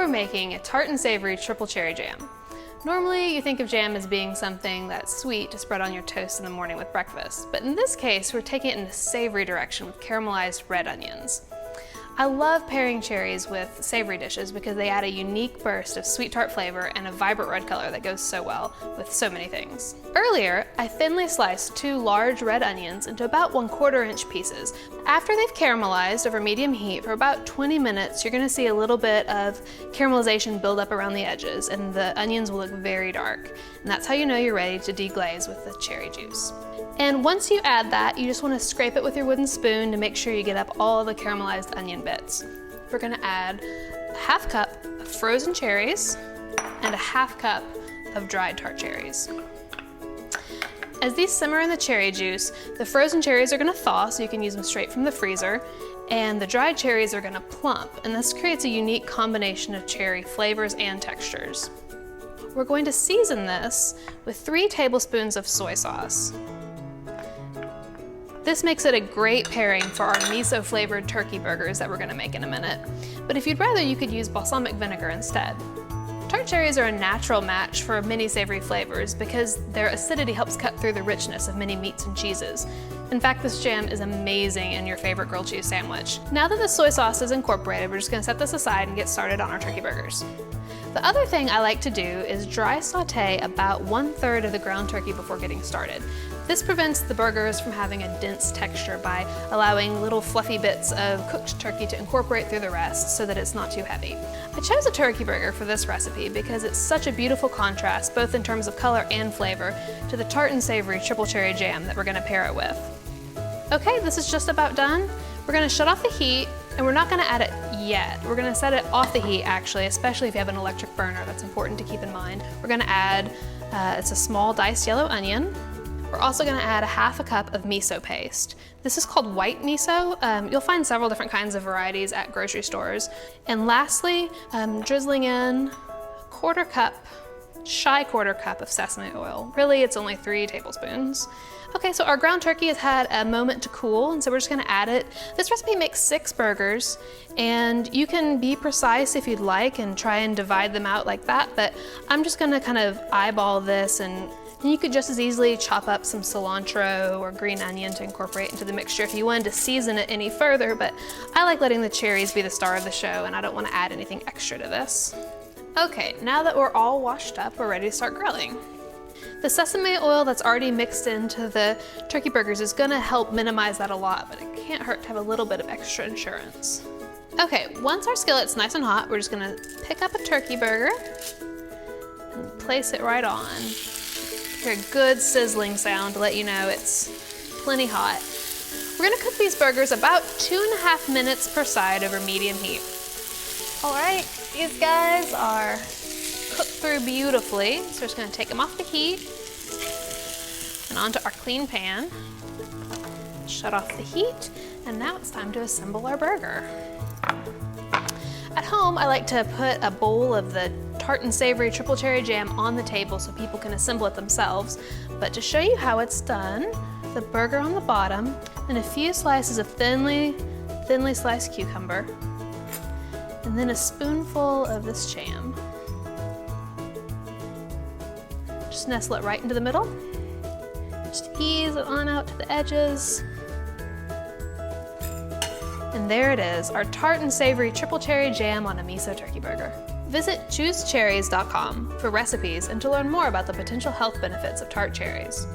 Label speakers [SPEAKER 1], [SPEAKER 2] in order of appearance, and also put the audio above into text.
[SPEAKER 1] we're making a tart and savory triple cherry jam. Normally, you think of jam as being something that's sweet to spread on your toast in the morning with breakfast, but in this case, we're taking it in the savory direction with caramelized red onions. I love pairing cherries with savory dishes because they add a unique burst of sweet tart flavor and a vibrant red color that goes so well with so many things. Earlier, I thinly sliced 2 large red onions into about 1/4 inch pieces. After they've caramelized over medium heat for about 20 minutes, you're gonna see a little bit of caramelization build up around the edges and the onions will look very dark. And that's how you know you're ready to deglaze with the cherry juice. And once you add that, you just want to scrape it with your wooden spoon to make sure you get up all the caramelized onion bits. We're going to add a 1/2 cup of frozen cherries and a 1/2 cup of dried tart cherries. As these simmer in the cherry juice, the frozen cherries are going to thaw so you can use them straight from the freezer, and the dried cherries are going to plump, and this creates a unique combination of cherry flavors and textures. We're going to season this with 3 tablespoons of soy sauce. This makes it a great pairing for our miso flavored turkey burgers that we're gonna make in a minute. But if you'd rather, you could use balsamic vinegar instead. Tart cherries are a natural match for many savory flavors because their acidity helps cut through the richness of many meats and cheeses. In fact, this jam is amazing in your favorite grilled cheese sandwich. Now that the soy sauce is incorporated, we're just gonna set this aside and get started on our turkey burgers. The other thing I like to do is dry saute about 1/3 of the ground turkey before getting started. This prevents the burgers from having a dense texture by allowing little fluffy bits of cooked turkey to incorporate through the rest so that it's not too heavy. I chose a turkey burger for this recipe because it's such a beautiful contrast, both in terms of color and flavor, to the tart and savory triple cherry jam that we're gonna pair it with. Okay, this is just about done. We're gonna shut off the heat, and we're not gonna add it yet. We're gonna set it off the heat actually, especially if you have an electric burner. That's important to keep in mind. We're gonna add, it's a small diced yellow onion. We're also gonna add a 1/2 cup of miso paste. This is called white miso. You'll find several different kinds of varieties at grocery stores. And lastly, drizzling in a 1/4 cup, shy 1/4 cup of sesame oil. Really, it's only 3 tablespoons. Okay, so our ground turkey has had a moment to cool, and so we're just gonna add it. This recipe makes 6 burgers, and you can be precise if you'd like and try and divide them out like that, but I'm just gonna kind of eyeball this, and you could just as easily chop up some cilantro or green onion to incorporate into the mixture if you wanted to season it any further, but I like letting the cherries be the star of the show, and I don't wanna add anything extra to this. Okay, now that we're all washed up, we're ready to start grilling. The sesame oil that's already mixed into the turkey burgers is gonna help minimize that a lot, but it can't hurt to have a little bit of extra insurance. Okay, once our skillet's nice and hot, we're just gonna pick up a turkey burger and place it right on. Hear a good sizzling sound to let you know it's plenty hot. We're gonna cook these burgers about 2.5 minutes per side over medium heat. All right, these guys are cooked through beautifully, so we're just gonna take them off the heat and onto our clean pan. Shut off the heat, and now it's time to assemble our burger. At home, I like to put a bowl of the tart and savory triple cherry jam on the table so people can assemble it themselves. But to show you how it's done, the burger on the bottom and a few slices of thinly sliced cucumber, and then a spoonful of this jam. Just nestle it right into the middle. Just ease it on out to the edges. And there it is, our tart and savory triple cherry jam on a miso turkey burger. Visit choosecherries.com for recipes and to learn more about the potential health benefits of tart cherries.